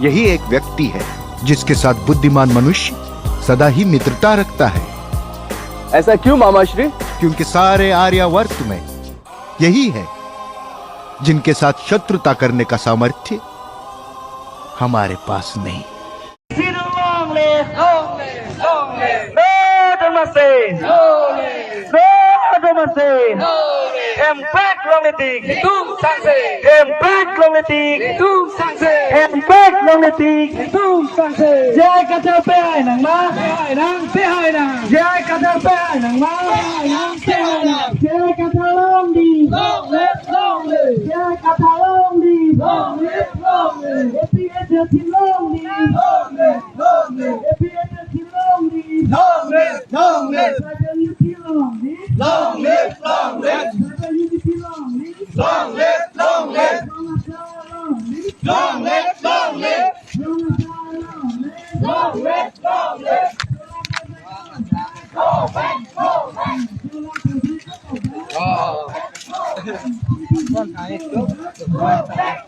यही एक व्यक्ति है जिसके साथ बुद्धिमान मनुष्य सदा ही मित्रता रखता है। ऐसा क्यों मामा श्री? क्योंकि सारे आर्यावर्त में यही है जिनके साथ शत्रुता करने का सामर्थ्य हमारे पास नहीं। Jai kata pe ai nang ma, ai nang pe ai nang. Jai kata pe ai nang ma, ai nang pe ai nang. Jai kata long đi, long live. Jai kata long đi, long live. Happy birthday long đi, long live. Happy birthday long đi, long live. Raja Yuki long đi, long live. Raja Yuki long đi, long live. Long live. Long live. Go back.